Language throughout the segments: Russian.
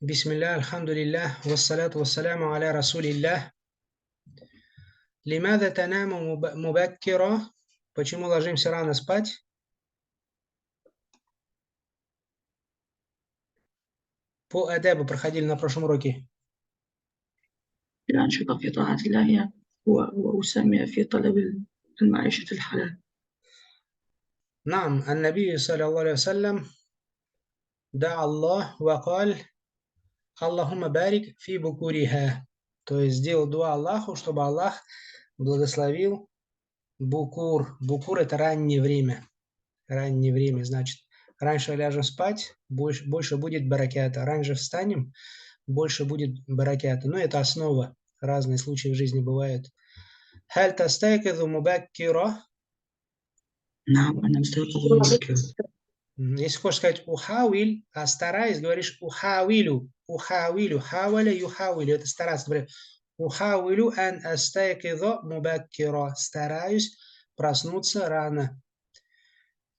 Бисмилля, альхамдулиллах, вассаляту вассаляму аля расулиллях. Лимада танаму мубаккиро. Почему ложимся рано спать? По адабу проходили на прошлом уроке. الأنشطة في طاعة الله وأسامي في طلب المعيشة الحلال. نعم النبي صلى الله عليه وسلم دعا الله وقال اللهم بارك في بكورها. То есть сделал дуа Аллаху, чтобы Аллах благословил букур. Букур это раннее время. Раннее время, значит, раньше ляжем спать, больше будет баракята. Раньше встанем, больше будет баракята. Но это основа. Разные случаи в жизни бывают. هل تستيقظ مبكرا؟ نعم أنا مستيقظ مبكرا. Если хочешь сказать ухауиль, а стараюсь, говоришь ухауилю. Ухауилю. Хауаля юхауилю. Это стараться. Например, ухауилю ан астайкидо мубаккиро. Стараюсь проснуться рано.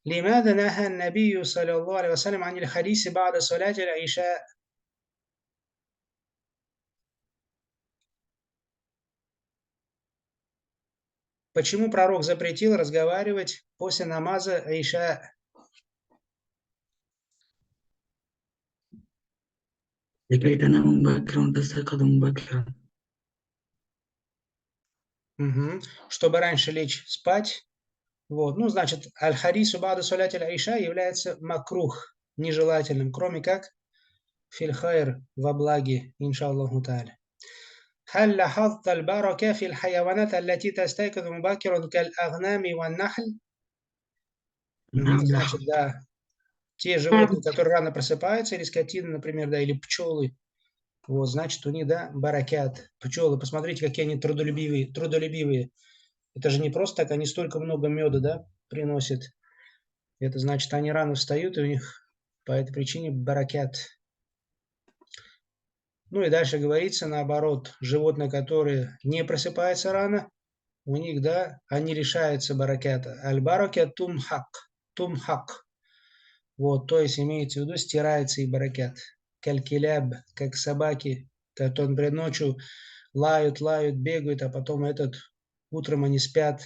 لماذا نهى النبي صلى الله عليه وسلم عن الحديث بعد صلاة العشاء؟ Почему пророк запретил разговаривать после намаза Иша? لكي تنام مبكرا وتستيقظ مبكرا. Чтобы раньше лечь спать. Вот. Ну, значит, аль-хадису ба'да саляти аль-иша является макрух, нежелательным, кроме как фильхайр, во благе, иншаллаху та'аля. هل لاحظت البركة في الحيوانات التي تستيقظ مبكرا كالأغنام والنحل؟ Значит, да, те животные, которые рано просыпаются, или скотина, например, да, или пчелы, вот, значит, у них, да, баракят. Пчелы, посмотрите, какие они трудолюбивые. Это же не просто так, они столько много меда, да, приносят. Это значит, они рано встают, и у них по этой причине баракят. Ну и дальше говорится, наоборот, животные, которые не просыпаются рано, у них, да, они лишаются баракята. Аль-баракят тумхак. Вот, то есть имеется в виду, стирается и баракят. Калькиляб, как собаки, которые, например, ночью лают, бегают, а потом утром они спят.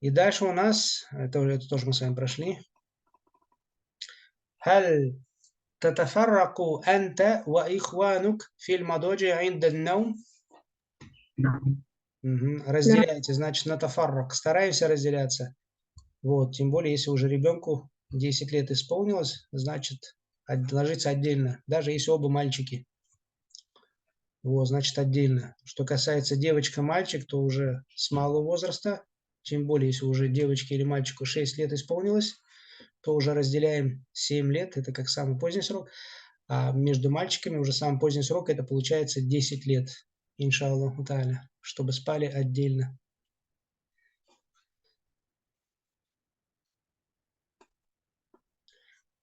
И дальше у нас, это тоже мы с вами прошли. هل تتفرق أنت وإخوانك في المضاجع عند النوم؟ نعم. Разделяйте, значит, на тафаррак. Стараемся разделяться. Вот, тем более, если уже ребенку 10 лет исполнилось, значит, ложиться отдельно, даже если оба мальчики. Вот, значит, отдельно. Что касается девочка-мальчик, то уже с малого возраста, тем более, если уже девочке или мальчику 6 лет исполнилось, то уже разделяем 7 лет, это как самый поздний срок, а между мальчиками уже самый поздний срок, это получается 10 лет, иншаллаху та'аля, чтобы спали отдельно.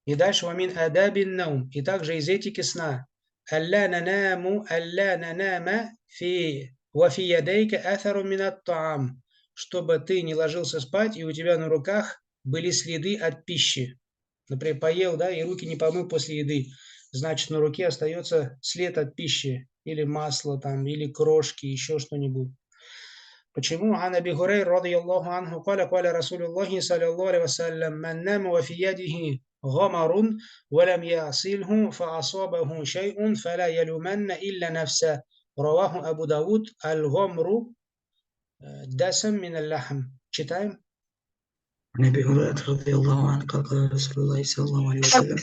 И дальше вамин адабин наум. И также из этики сна. Алла нанама фи вафи ядейка атару минат таам. Чтобы ты не ложился спать, и у тебя на руках были следы от пищи. Например, поел, да, и руки не помыл после еды. Значит, на руке остается след от пищи. Или масло там, или крошки, еще что-нибудь. Почему? Ан Аби Хурейр, радийаллаху анху, каля Расулуллахи, саллаллаху алейхи вассалям, ман нама ва фи ядихи غمر ولم يصله فأصابه شيء فلا يلومن إلا نفسه. رواه أبو داود. الغمر دسم من اللحم. читаем. عن أبي هريرة رضي الله عنه قال رسول الله صلى الله عليه وسلم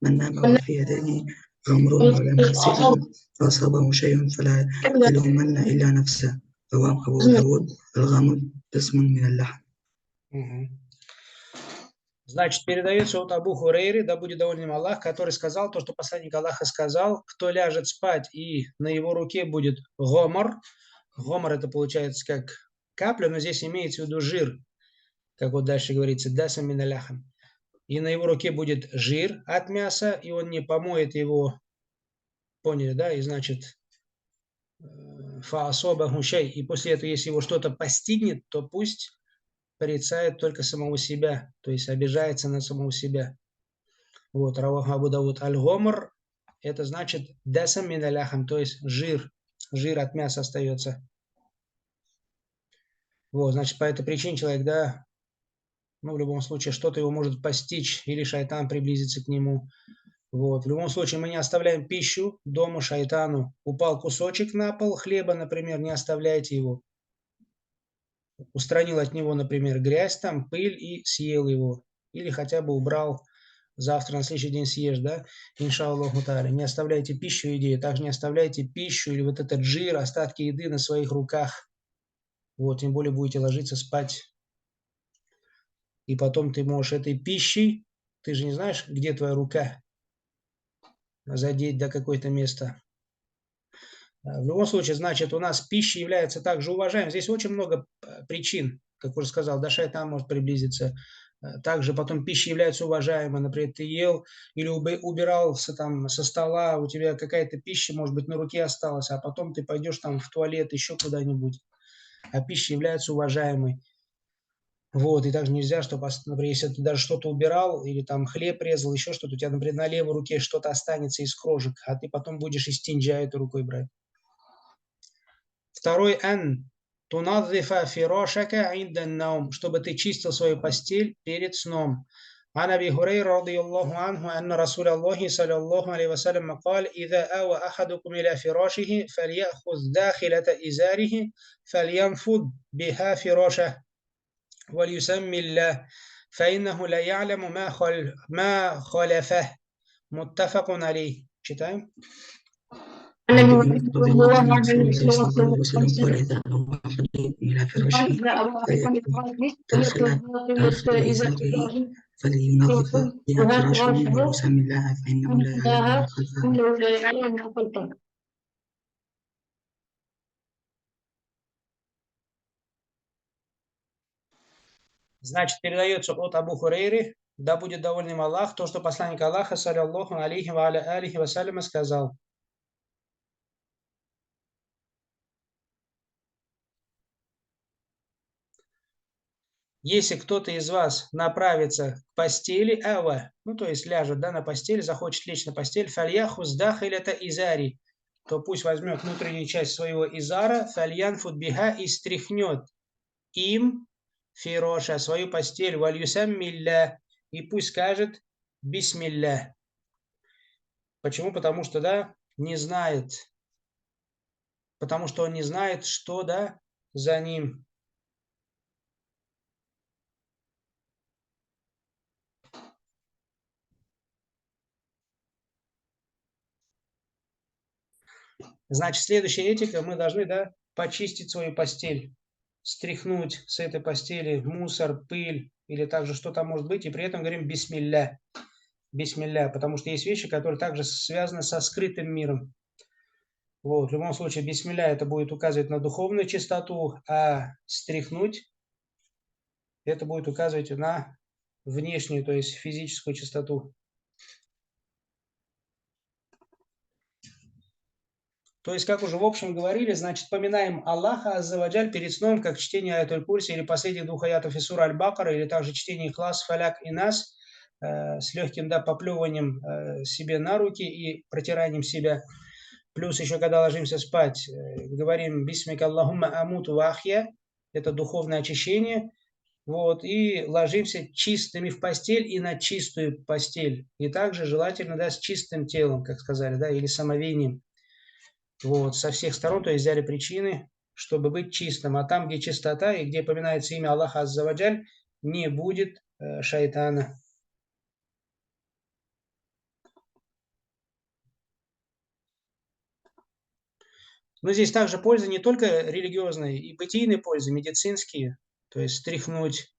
من نام وفي يديه غمر ولم يغسله فأصابه شيء فلا يلومن إلا نفسه. رواه أبو داود. الغمر دسم من اللحم. Значит, передается от Абу Хурейры, да будет доволен им Аллах, который сказал то, что посланник Аллаха сказал: кто ляжет спать, и на его руке будет гомор. Гомор это получается как капля, но здесь имеется в виду жир, как вот дальше говорится, дасам мин аляхам. И на его руке будет жир от мяса, и он не помоет его, поняли, да, и значит, фа особо гушай, и после этого, если его что-то постигнет, то пусть порицает только самого себя, то есть обижается на самого себя. Вот, раваху Абу Дауд. Аль-гомр – это значит дасам мин аляхам, то есть жир от мяса остается. Вот, значит, по этой причине человек, да, ну, в любом случае, что-то его может постичь, или шайтан приблизится к нему. Вот, в любом случае, мы не оставляем пищу дома шайтану. Упал кусочек на пол хлеба, например, не оставляйте его. Устранил от него, например, грязь, там, пыль и съел его. Или хотя бы убрал, завтра, на следующий день съешь, да, иншаллаху тааля. Не оставляйте пищу еде, также не оставляйте пищу или вот этот жир, остатки еды на своих руках. Вот, тем более будете ложиться спать. И потом ты можешь этой пищей, ты же не знаешь, где твоя рука, задеть до какое-то место. В любом случае, значит, у нас пища является также уважаемой. Здесь очень много причин, как уже сказал, да, шайтан может приблизиться. Также потом пища является уважаемой. Например, ты ел или убирался там со стола, у тебя какая-то пища, может быть, на руке осталась, а потом ты пойдешь там в туалет, еще куда-нибудь. А пища является уважаемой. Вот, и также нельзя, чтобы, например, если ты даже что-то убирал, или там хлеб резал, еще что-то, у тебя, например, на левой руке что-то останется из крошек, а ты потом будешь истинджа этой рукой брать. Второй ан тунадзифа фирошака инда наум, чтобы ты чистил свою постель перед сном. عن أبي هريرة رضي الله عنه أن رسول الله صلى الله عليه وسلم قال إذا أوى أحدكم إلى فراشه فليأخذ داخلة إزاره فلينفض بها فراشه وليسمي الله فإنه لا يعلم ما خلفه متفق عليه. Читаем. عن ابي هريره رضي الله عنه رسول الله صلى الله عليه وسلم قال اذا اوى احدكم الى فراشه فليأخذ داخل ازاره فلينظف بها فراشه وليسمي الله فانه لا يعلم ما خلفه. Значит, передается от Абу Хурейры, да будет доволен им Аллах, то, что посланник Аллаха, саллаллаху алейхи ва алейхи вассаляма, сказал. Если кто-то из вас направится к постели, ну то есть ляжет, да, на постель, захочет лечь на постель, фальяху сдахилята изари, то пусть возьмет внутреннюю часть своего изара, фальян футбиха, и стряхнет им фироша, свою постель, вальюсам милля, и пусть скажет бисмилля. Почему? Потому что, да, не знает, потому что он не знает, что, да, за ним. Значит, следующая этика, мы должны, да, почистить свою постель, стряхнуть с этой постели мусор, пыль или также что там может быть, и при этом говорим бисмилля, бисмилля, потому что есть вещи, которые также связаны со скрытым миром. Вот, в любом случае, бисмилля это будет указывать на духовную чистоту, а стряхнуть это будет указывать на внешнюю, то есть физическую чистоту. То есть, как уже в общем говорили, значит, поминаем Аллаха Аззаваджаль перед сном, как чтение Аятуль Курси или последних двух аятов из сура Аль-Бакара, или также чтение Ихлас, Фаляк и Нас, с легким, да, поплевыванием себе на руки и протиранием себя. Плюс еще, когда ложимся спать, говорим «Бисмик Аллахумма амуту вахья», это духовное очищение, вот, и ложимся чистыми в постель и на чистую постель. И также желательно, да, с чистым телом, как сказали, да, или самовением. Вот, со всех сторон, то есть взяли причины, чтобы быть чистым. А там, где чистота и где поминается имя Аллаха Аззаваджаль, не будет шайтана. Но здесь также польза не только религиозная, и бытийные пользы, медицинские. То есть стряхнуть,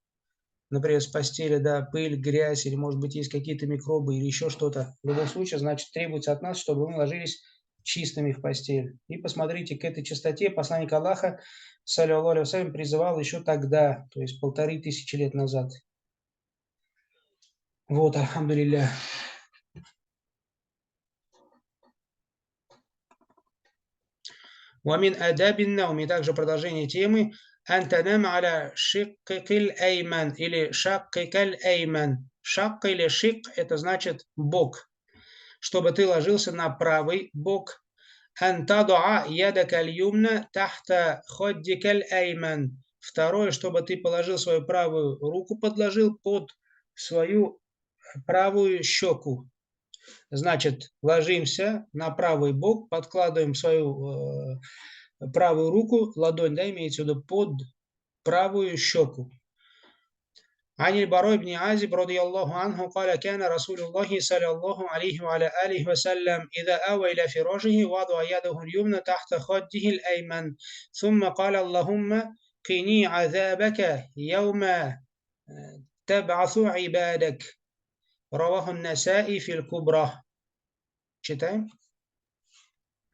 например, с постели, да, пыль, грязь, или, может быть, есть какие-то микробы или еще что-то. В любом случае, значит, требуется от нас, чтобы мы ложились чистыми в постель. И посмотрите, к этой чистоте посланник Аллаха, саллаллаху алейхи вассалям, призывал еще тогда, то есть 1500 лет назад. Вот, альхамдулилля. Вамин адабин науми, также продолжение темы. Антанам аля шиккикиль эйман или шаккикаль эйман. Шак или шик – это значит бок. Чтобы ты ложился на правый бок. Антадуа ядак аль-юмна тахта ходдик аль-айман. Второе, чтобы ты положил свою правую руку, подложил под свою правую щеку. Значит, ложимся на правый бок, подкладываем свою правую руку, ладонь, да, имеется в виду, под правую щеку. عن البراء بن عازب رضي الله عنه قال كان رسول الله صلى الله عليه وعلى آله وسلم إذا آوى إلى فراشه وضع يده اليمنى تحت خده الأيمن ثم قال اللهم قني عذابك يوم تبعث عبادك. رواه النسائي في الكبرى. читаем.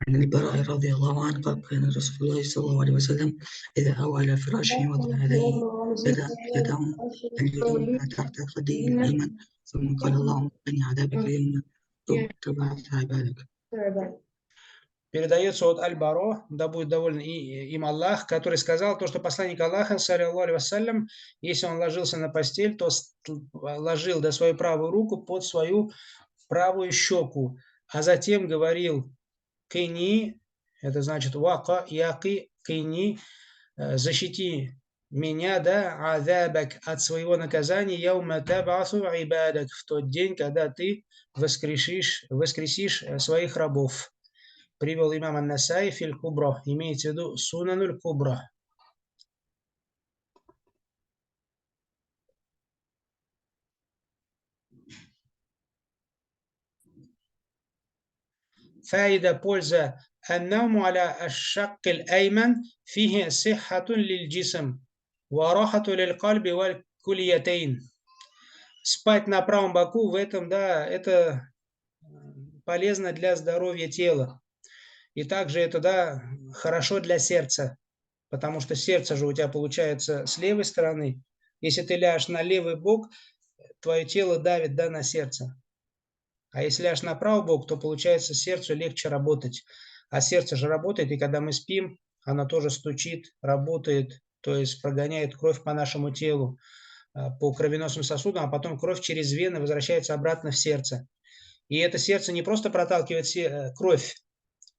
عن البراء رضي الله عنه قال كان رسول الله صلى الله عليه وسلم إذا أوى إلى فراشه وضع يده اليمنى تحت خده الأيمن ثم قال اللهم قني عذابك اليوم ثم تبعث عبادك. Передается от Аль-Баро, да будет доволен им Аллах, который сказал то, что посланник Аллаха, саллаллаху алейхи вассалям, если он ложился на постель, то ложил свою правую руку под свою правую щеку, а затем говорил «кини», это значит «вака яки кини», «защити меня, да, азабак, от своего наказания, яума табасу ибадак», в тот день, когда ты воскресишь своих рабов. Привел имам Ан-Насаи филь Кубра, имеется в виду Сунануль Кубра. Фаида, польза. النوم على الشق الأيمن فيه صحة للجسم وراحة للقلب والكليتين. Спать на правом боку в этом, да, это полезно для здоровья тела. И также это, да, хорошо для сердца, потому что сердце же у тебя получается с левой стороны. Если ты ляжешь на левый бок, твое тело давит, да, на сердце. А если ляжешь на правый бок, то получается сердцу легче работать. А сердце же работает, и когда мы спим, оно тоже стучит, работает, то есть прогоняет кровь по нашему телу, по кровеносным сосудам, а потом кровь через вены возвращается обратно в сердце. И это сердце не просто проталкивает кровь,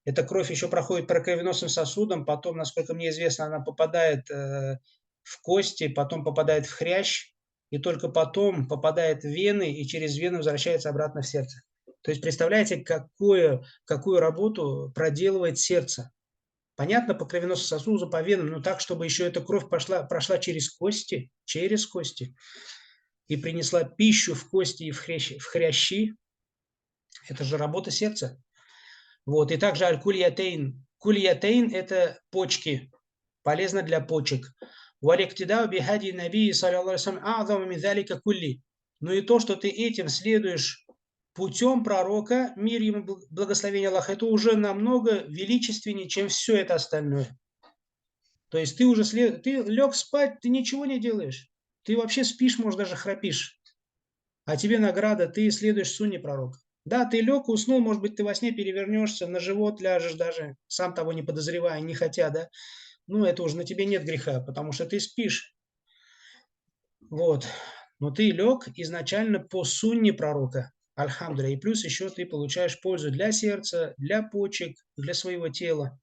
эта кровь еще проходит по кровеносным сосудам, потом, насколько мне известно, она попадает в кости, потом попадает в хрящ, и только потом попадает в вены, и через вены возвращается обратно в сердце. То есть представляете, какую работу проделывает сердце. Понятно, по кровеносным сосудам, по венам, но так, чтобы еще эта кровь прошла через кости, и принесла пищу в кости и в хрящи. Это же работа сердца. Вот, и также аль-кульятейн. Кульятейн – это почки, полезно для почек. Валиктидау бихади наби саллаллаху алейхи ва саллям а'заму мин залика кулли. Ну и то, что ты этим следуешь путем пророка, мир ему, благословение Аллаха, это уже намного величественнее, чем все это остальное. То есть ты уже ты лег спать, ты ничего не делаешь. Ты вообще спишь, может, даже храпишь. А тебе награда, ты следуешь сунне пророка. Да, ты лег, уснул, может быть, ты во сне перевернешься, на живот ляжешь даже, сам того не подозревая, не хотя, да. Ну, это уже на тебе нет греха, потому что ты спишь. Вот. Но ты лег изначально по сунне пророка. Альхамдулилля. И плюс еще ты получаешь пользу для сердца, для почек, для своего тела.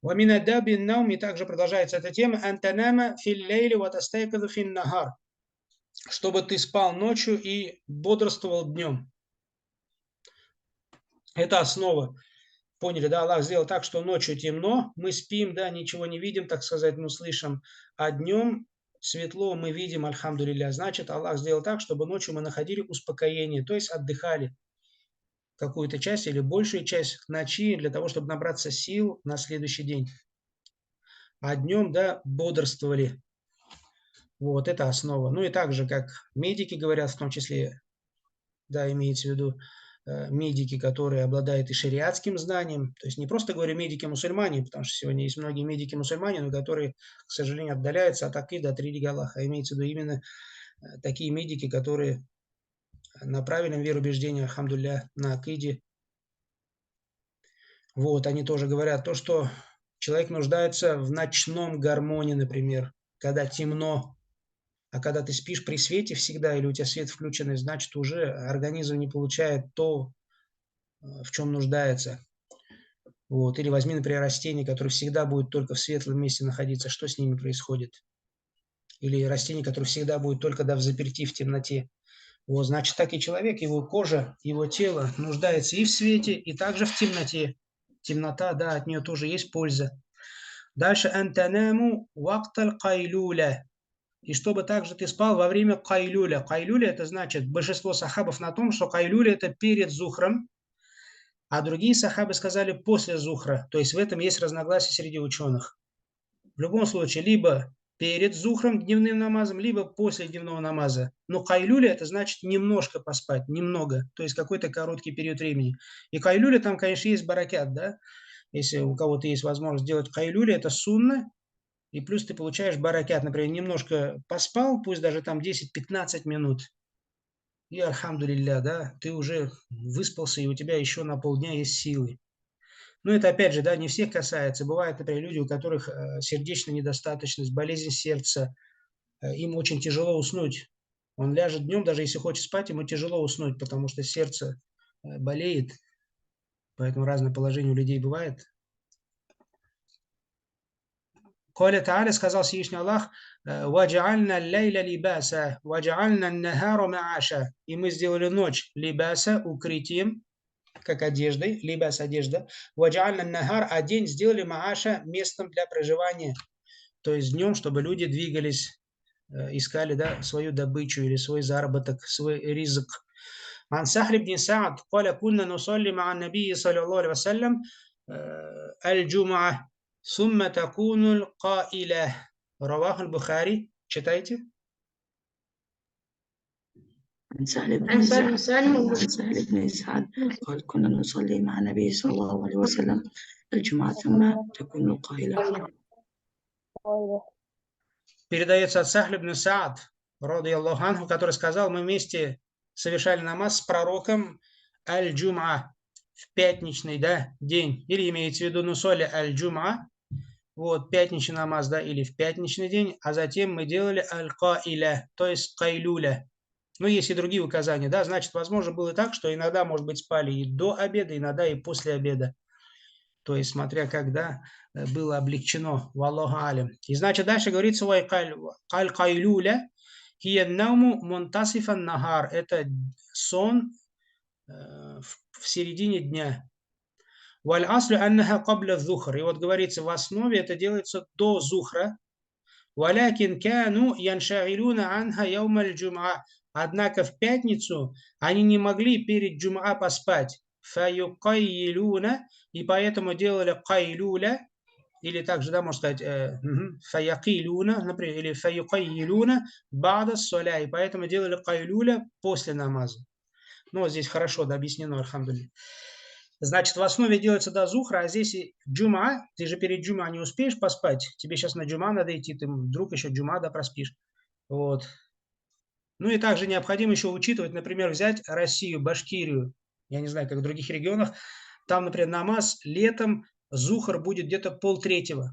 Вамина дабин наум, и также продолжается эта тема, антанама фил лейли ватастайкаду фин нахар. Чтобы ты спал ночью и бодрствовал днем. Это основа. Поняли, да? Аллах сделал так, что ночью темно, мы спим, да, ничего не видим, так сказать, но слышим, а днем светло мы видим, альхамдулилля. Значит, Аллах сделал так, чтобы ночью мы находили успокоение, то есть отдыхали какую-то часть или большую часть ночи для того, чтобы набраться сил на следующий день. А днем, да, бодрствовали. Вот, это основа. Ну и также, как медики говорят, в том числе, да, имеется в виду медики, которые обладают и шариатским знанием, то есть не просто говорю медики-мусульмане, потому что сегодня есть многие медики-мусульмане, но которые, к сожалению, отдаляются от акиды, от религии Аллаха. Имеется в виду именно такие медики, которые на правильном вероубеждении, альхамдулилля, на акиде. Вот, они тоже говорят то, что человек нуждается в ночном гормоне, например. когда темно. А когда ты спишь при свете всегда, или у тебя свет включенный, значит, уже организм не получает то, в чем нуждается. Вот. Или возьми, например, растение, которое всегда будет только в светлом месте находиться. Что с ними происходит? Или растение, которое всегда будет только взаперти, в темноте. Вот, значит, так и человек, его кожа, его тело нуждается и в свете, и также в темноте. Темнота, да, от нее тоже есть польза. Дальше антанаму вакталь кайлюля. И чтобы также ты спал во время кайлюля. Кайлюля это значит, большинство сахабов на том, что кайлюля это перед зухром, а другие сахабы сказали после зухра. То есть в этом есть разногласие среди ученых. В любом случае, либо перед зухром, дневным намазом, либо после дневного намаза. Но кайлюля это значит немножко поспать, немного, то есть какой-то короткий период времени. И кайлюля там, конечно, есть баракят, да. Если у кого-то есть возможность сделать кайлюля, это сунна, и плюс ты получаешь баракят, например, немножко поспал, пусть даже там 10-15 минут, и альхамдулилля, да, ты уже выспался, и у тебя еще на полдня есть силы. Ну, это опять же, да, не всех касается. Бывают, например, люди, у которых сердечная недостаточность, болезнь сердца, им очень тяжело уснуть. Он ляжет днем, даже если хочет спать, ему тяжело уснуть, потому что сердце болеет. Поэтому разное положение у людей бывает. Коля Тааля сказал Всевышний Аллах: «Ваджаальна лейля либаса, ваджаальна нахара мааша». И мы сделали ночь либаса укрытием, как одеждой, либас одежда. Ваджаальна нахар, а день сделали мааша местом для проживания. То есть днем, чтобы люди двигались, искали, да, свою добычу или свой заработок, свой ризк. عن سهل بن سعد قال كنا نصلي مع النبي صلى الله عليه وسلم الجمعة ثم تكون القائلة. رواه البخاري. читайте. عن سهل بن سعد قال كنا نصلي مع النبي صلى الله عليه وسلم الجمعة ثم تكون القائلة. Передается от Сахля ибн Саад, ради Аллаху анху, который сказал: мы вместе совершали намаз с пророком аль-джум'a, в пятничный, да, день, или имеется в виду нусоли аль-джум'a, вот, пятничный намаз, да, или в пятничный день, а затем мы делали аль-каиля, то есть кайлюля. Ну, есть и другие указания, да, значит, возможно, было так, что иногда, может быть, спали и до обеда, иногда и после обеда. То есть, смотря когда было облегчено. Валлаху алям. И значит, дальше говорится: «Кайлюля хия науму мунтасифан нахар». Это сон в середине дня. «Валь аслю аннаха кабля зухр». И вот говорится, в основе это делается до зухра. «Валякин кяну яншагилюна анха яумаль джум'a». Однако в пятницу они не могли перед джум'a поспать. Фаюкайилюна, и поэтому делали кайлюля, или также, да, можно сказать, фаякилюна, например, или фаюкайилюна бада соля, и поэтому делали кайлюля после намаза. Ну, вот здесь хорошо, да, объяснено, альхамдулилля. Значит, в основе делается до зухра, а здесь и джума, ты же перед джума не успеешь поспать, тебе сейчас на джума надо идти, ты вдруг еще джума, да, проспишь. Вот. Ну и также необходимо еще учитывать, например, взять Россию, Башкирию, я не знаю, как в других регионах, там, например, намаз летом, зухр будет где-то 2:30.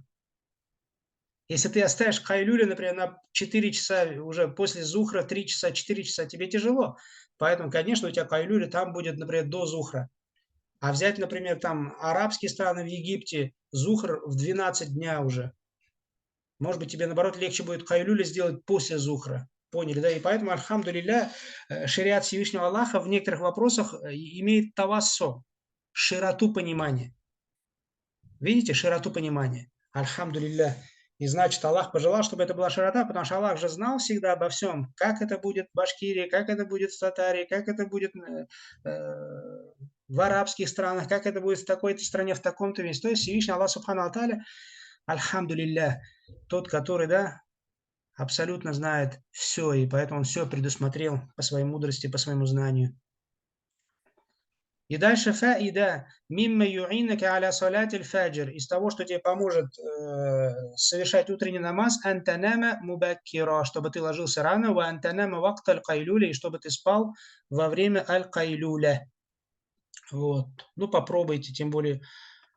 Если ты оставишь кайлюля, например, на 4 часа, уже после зухра 3 часа, 4 часа, тебе тяжело. Поэтому, конечно, у тебя кайлюля там будет, например, до зухра. А взять, например, там арабские страны в Египте, зухр в 12 дня уже. Может быть, тебе, наоборот, легче будет кайлюля сделать после зухра. Поняли, да? И поэтому, альхамдулилля, шариат Всевышнего Аллаха в некоторых вопросах имеет тавассо, широту понимания. Видите, широту понимания. Альхамдулилля. И значит, Аллах пожелал, чтобы это была широта, потому что Аллах же знал всегда обо всем, как это будет в Башкирии, как это будет в Татарии, как это будет в арабских странах, как это будет в такой-то стране, в таком-то месте. То есть Всевышний Аллах Субхану Аталя, альхамдулилля, тот, который, да, абсолютно знает все, и поэтому он все предусмотрел по своей мудрости, по своему знанию. И дальше фаида мимма юинака аля салатиль фаджр, из того, что тебе поможет совершать утренний намаз, антанама мубаккира, чтобы ты ложился рано, ва антанама вакт аль-кайлюля, и чтобы ты спал во время аль-кайлюля. Вот. Ну, попробуйте, тем более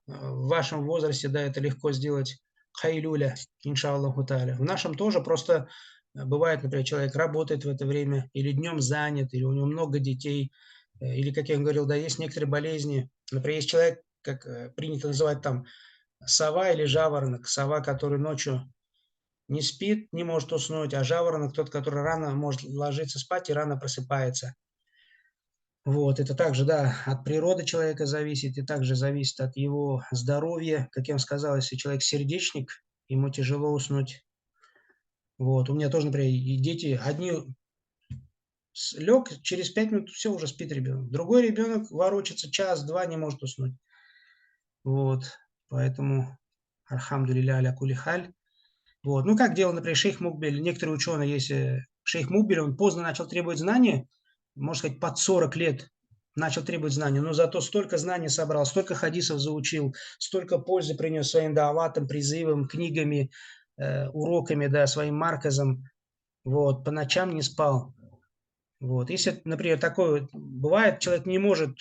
в вашем возрасте, да, это легко сделать хайлюля, иншаллаху тааля. В нашем тоже просто бывает, например, человек работает в это время, или днем занят, или у него много детей, или, как я говорил, да, есть некоторые болезни. Например, есть человек, как принято называть там, сова или жаворонок. Сова, который ночью не спит, не может уснуть, а жаворонок тот, который рано может ложиться спать и рано просыпается. Вот, это также, да, от природы человека зависит, и также зависит от его здоровья. Как я вам сказал, если человек сердечник, ему тяжело уснуть. Вот, у меня тоже, например, и дети, одни лег, через 5 минут все, уже спит ребенок. Другой ребенок ворочается час-два, не может уснуть. Вот, поэтому, альхамдулилля аля кулли халь. Вот. Ну, как делал, например, шейх Мукбель. Некоторые ученые, если шейх Мукбель, он поздно начал требовать знания, можно сказать, под 40 лет начал требовать знания, но зато столько знаний собрал, столько хадисов заучил, столько пользы принес своим дааватом, призывом, книгами, уроками, да, своим марказом. Вот, по ночам не спал. Вот. Если, например, такое бывает, человек не может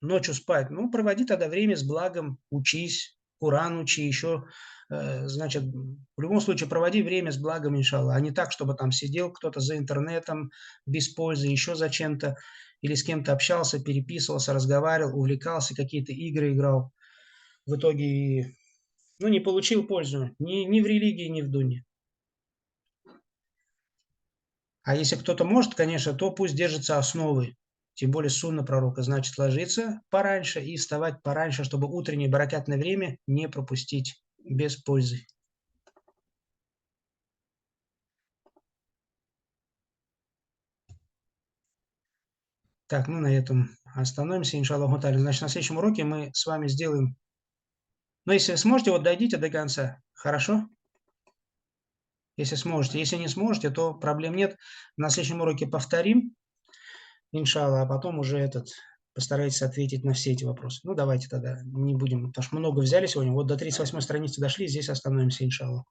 ночью спать, ну, проводи тогда время с благом, учись, Куран учи, еще, значит, в любом случае проводи время с благом, иншаллах, а не так, чтобы там сидел кто-то за интернетом без пользы, еще за чем-то, или с кем-то общался, переписывался, разговаривал, увлекался, какие-то игры играл. В итоге, ну, не получил пользу ни в религии, ни в дуне. А если кто-то может, конечно, то пусть держится основы. Тем более сунна пророка, значит, ложиться пораньше и вставать пораньше, чтобы утреннее баракатное время не пропустить без пользы. Так, ну на этом остановимся, иншаллаху тааля. Значит, на следующем уроке мы с вами сделаем... Ну, если сможете, вот дойдите до конца. Хорошо? Если сможете. Если не сможете, то проблем нет. На следующем уроке повторим, иншаллах, а потом уже постарайтесь ответить на все эти вопросы. Ну, давайте тогда не будем, потому что много взяли сегодня. Вот до 38 страницы дошли, здесь остановимся, иншаллах.